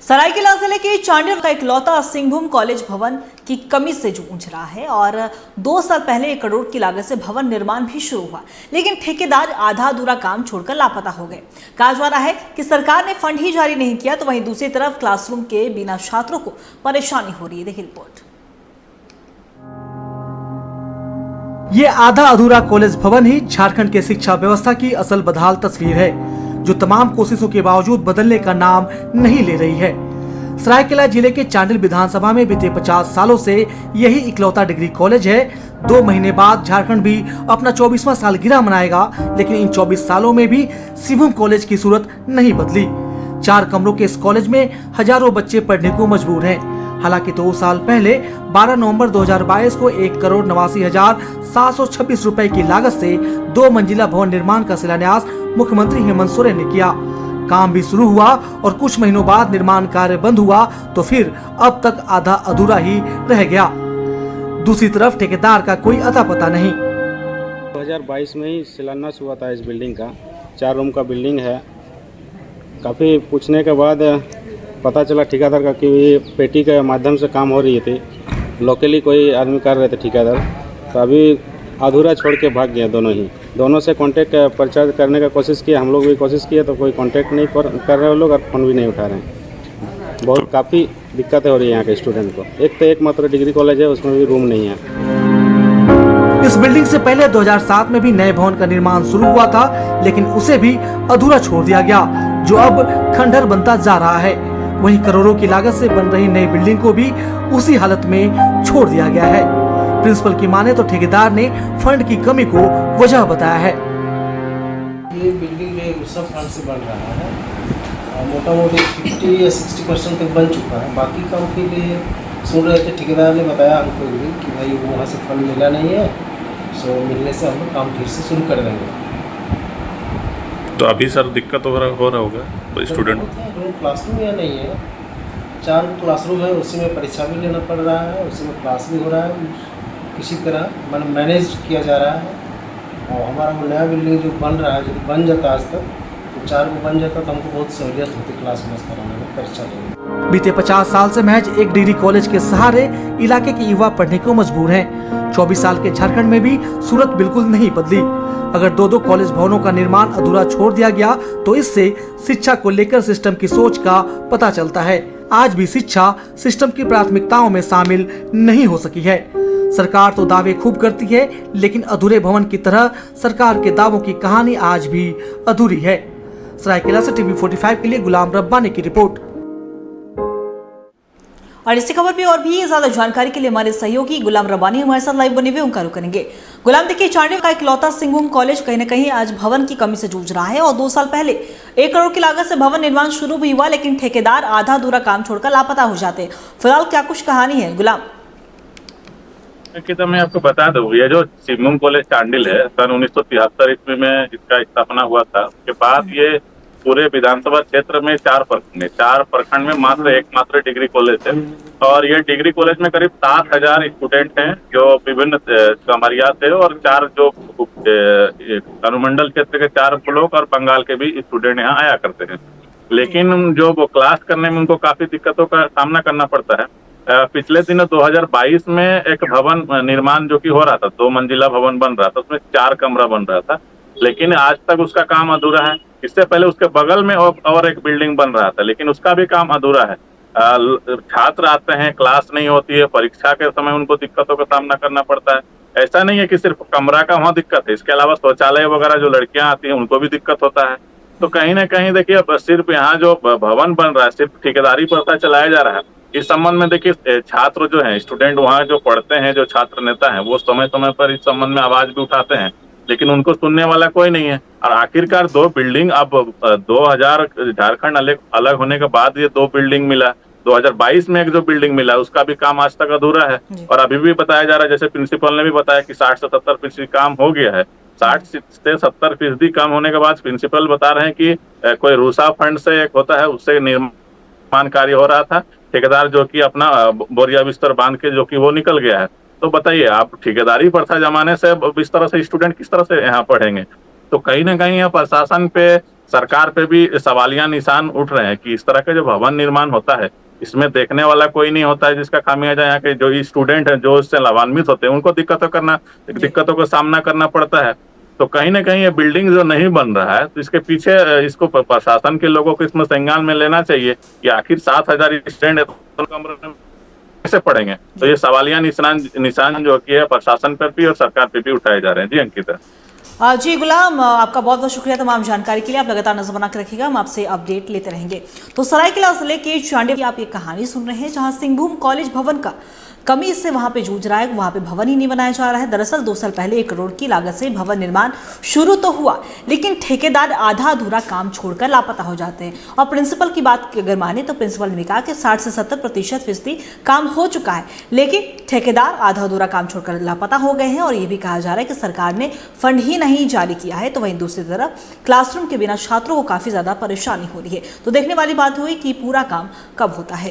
सरायकेला जिले के चांडिल का इकलौता सिंहभूम कॉलेज भवन की कमी से जूझ रहा है और 2 साल पहले 1 करोड़ की लागत से भवन निर्माण भी शुरू हुआ, लेकिन ठेकेदार आधा अधूरा काम छोड़कर लापता हो गए। कहा जा रहा है कि सरकार ने फंड ही जारी नहीं किया, तो वहीं दूसरी तरफ क्लासरूम के बिना छात्रों को परेशानी हो रही है। देखिए रिपोर्ट। ये आधा अधूरा कॉलेज भवन ही झारखंड के शिक्षा व्यवस्था की असल बदहाल तस्वीर है, जो तमाम कोशिशों के बावजूद बदलने का नाम नहीं ले रही है। सरायकेला जिले के चांडिल विधानसभा में बीते 50 सालों से यही इकलौता डिग्री कॉलेज है। 2 महीने बाद झारखंड भी अपना 24वां सालगिरह मनाएगा, लेकिन इन 24 सालों में भी सिंहभूम कॉलेज की सूरत नहीं बदली। 4 कमरों के इस कॉलेज में हजारों बच्चे पढ़ने को मजबूर हैं। हालांकि 2 साल पहले 12 नवंबर 2022 को 1,89,726 रुपए की लागत से 2 मंजिला भवन निर्माण का शिलान्यास मुख्यमंत्री हेमंत सोरेन ने किया। काम भी शुरू हुआ और कुछ महीनों बाद निर्माण कार्य बंद हुआ, तो फिर अब तक आधा अधूरा ही रह गया। दूसरी तरफ ठेकेदार का कोई अता पता नहीं। 2022 में ही शिलान्यास हुआ था इस बिल्डिंग का। 4 रूम का बिल्डिंग है। काफ़ी पूछने के बाद पता चला ठेकेदार का कि ये पेटी के माध्यम से काम हो रही थी, लोकली कोई आदमी कर रहे थे ठेकेदार, तो अभी अधूरा छोड़ के भाग गए दोनों से कांटेक्ट परिचय करने का कोशिश किया, हम लोग भी कोशिश किए तो कोई कांटेक्ट नहीं कर रहे लोग और फ़ोन भी नहीं उठा रहे हैं। बहुत काफ़ी दिक्कतें हो रही है यहाँ के स्टूडेंट को। एक मात्र डिग्री कॉलेज है, उसमें भी रूम नहीं है। इस बिल्डिंग से पहले 2007 में भी नए भवन का निर्माण शुरू हुआ था, लेकिन उसे भी अधूरा छोड़ दिया गया, जो अब खंडहर बनता जा रहा है। वहीं करोड़ों की लागत से बन रही नई बिल्डिंग को भी उसी हालत में छोड़ दिया गया है। प्रिंसिपल की माने तो ठेकेदार ने फंड की कमी को वजह बताया है। ये बिल्डिंग जो है सब फंड से बन रहा है, मोटा मोटी 50 या 60% तक बन चुका है। बाकी काम के लिए सुन रहे थे, ठेकेदार ने बताया हमको कि भाई वो वहाँ से फंड मिला नहीं है, सो मिलने से हम लोग काम फिर से शुरू कर देंगे। तो अभी सर दिक्कत हो रहा होगा तो स्टूडेंट क्लासरूम या नहीं है, 4 क्लासरूम है, उसी में परीक्षा भी लेना पड़ रहा है, उसी में क्लास भी हो रहा है, किसी तरह मैनेज किया जा रहा है। और हमारा वो नया बिल्डिंग जो बन रहा है, जो बन जाता आज तक, तो 4 को बन जाता तो हमको बहुत सहूलियत होती क्लास में कराने में, परीक्षा लेने में। बीते 50 साल से महज एक डिग्री कॉलेज के सहारे इलाके के युवा पढ़ने को मजबूर हैं। 24 साल के झारखंड में भी सूरत बिल्कुल नहीं बदली। अगर 2 कॉलेज भवनों का निर्माण अधूरा छोड़ दिया गया, तो इससे शिक्षा को लेकर सिस्टम की सोच का पता चलता है। आज भी शिक्षा सिस्टम की प्राथमिकताओं में शामिल नहीं हो सकी है। सरकार तो दावे खूब करती है, लेकिन अधूरे भवन की तरह सरकार के दावों की कहानी आज भी अधूरी है। सरायकेला से टीवी 45 के लिए गुलाम रब्बानी की रिपोर्ट। और इसी खबर पे और भी ज्यादा जानकारी के लिए हमारे सहयोगी गुलाम रब्बानी हमारे साथ लाइव बने हुए उनका रुख करेंगे। गुलाम, देखिए चांडिल का इकलौता सिंहभूम कॉलेज कहीं न कहीं आज भवन की कमी से जूझ रहा है और 2 साल पहले 1 करोड़ की लागत से भवन निर्माण शुरू भी हुआ, लेकिन ठेकेदार आधा अधूरा काम छोड़कर लापता हो जाते। फिलहाल क्या कुछ कहानी है गुलाम? तो मैं आपको बता दूं, ये जो सिंहभूम कॉलेज चांडिल है, सन 1973 ईस्वी में इसका स्थापना हुआ था। उसके बाद ये पूरे विधानसभा क्षेत्र में 4 प्रखंड में मात्र एकमात्र डिग्री कॉलेज है। और ये डिग्री कॉलेज में करीब 7,000 स्टूडेंट हैं, जो विभिन्न कमरिया से और 4 जो अनुमंडल क्षेत्र के 4 ब्लॉक और बंगाल के भी स्टूडेंट यहाँ आया करते हैं। लेकिन जो वो क्लास करने में उनको काफी दिक्कतों का सामना करना पड़ता है। पिछले दिनों 2022 में एक भवन निर्माण जो कि हो रहा था, 2 मंजिला भवन बन रहा था, उसमें 4 कमरा बन रहा था, लेकिन आज तक उसका काम अधूरा है। इससे पहले उसके बगल में और एक बिल्डिंग बन रहा था, लेकिन उसका भी काम अधूरा है। छात्र आते हैं, क्लास नहीं होती है, परीक्षा के समय उनको दिक्कतों का सामना करना पड़ता है। ऐसा नहीं है कि सिर्फ कमरा का वहाँ दिक्कत है, इसके अलावा शौचालय वगैरह जो लड़कियां आती हैं उनको भी दिक्कत होता है। तो कहीं ना कहीं देखिए, सिर्फ यहाँ जो भवन बन रहा है सिर्फ ठेकेदारी पर चलाया जा रहा है। इस संबंध में देखिए, छात्र जो हैं, स्टूडेंट वहाँ जो पढ़ते हैं, जो छात्र नेता हैं, वो समय समय पर इस संबंध में आवाज भी उठाते हैं, लेकिन उनको सुनने वाला कोई नहीं है। और आखिरकार 2 बिल्डिंग, अब 2000 झारखंड अलग होने के बाद ये 2 बिल्डिंग मिला। 2022 में एक जो बिल्डिंग मिला, उसका भी काम आज तक अधूरा है। और अभी भी बताया जा रहा है, जैसे प्रिंसिपल ने भी बताया कि 60 से 70% काम हो गया है। 60 से 70% काम होने के बाद प्रिंसिपल बता रहे हैं कि कोई रूसा फंड से एक होता है, उससे निर्माण कार्य हो रहा था। ठेकेदार जो कि अपना बोरिया बिस्तर बांध के जो कि वो निकल गया है। तो बताइए, आप ठेकेदारी प्रथा जमाने से इस तरह से स्टूडेंट किस तरह से यहाँ पढ़ेंगे? तो कहीं ना कहीं यहाँ प्रशासन पे सरकार पे भी सवालिया निशान उठ रहे हैं कि इस तरह का जो भवन निर्माण होता है इसमें देखने वाला कोई नहीं होता है, जिसका खामियाजा यहाँ के जो स्टूडेंट हैं जो इससे लाभान्वित होते हैं उनको दिक्कतों का सामना करना पड़ता है। तो कहीं ना कहीं ये बिल्डिंग जो नहीं बन रहा है तो इसके पीछे इसको प्रशासन के लोगों को इसमें संज्ञान में लेना चाहिए कि आखिर 7,000 स्टूडेंट कमरे में कैसे पढ़ेंगे। तो ये सवालिया निशान जो कि है प्रशासन पर भी और सरकार पर भी उठाए जा रहे हैं। जी अंकिता। जी गुलाम, आपका बहुत बहुत शुक्रिया तमाम जानकारी के लिए। आप लगातार नजर बना के रखिएगा, हम आपसे अपडेट लेते रहेंगे। तो सरायकेला जिले के चांडिल की आप ये कहानी सुन रहे हैं, जहां सिंहभूम कॉलेज भवन का कमी से वहां पे जूझ रहा है, वहां पे भवन ही नहीं बनाया जा रहा है। दरअसल 2 साल पहले 1 करोड़ की लागत से भवन निर्माण शुरू तो हुआ, लेकिन ठेकेदार आधा अधूरा काम छोड़कर लापता हो जाते हैं। और प्रिंसिपल की बात अगर माने तो प्रिंसिपल ने कहा कि 60 से 70% फीसदी काम हो चुका है, लेकिन ठेकेदार आधा अधूरा काम छोड़कर लापता हो गए हैं। और ये भी कहा जा रहा है कि सरकार ने फंड ही नहीं जारी किया है। तो वहीं दूसरी तरफ क्लासरूम के बिना छात्रों को काफी ज्यादा परेशानी हो रही है। तो देखने वाली बात हुई कि पूरा काम कब होता है।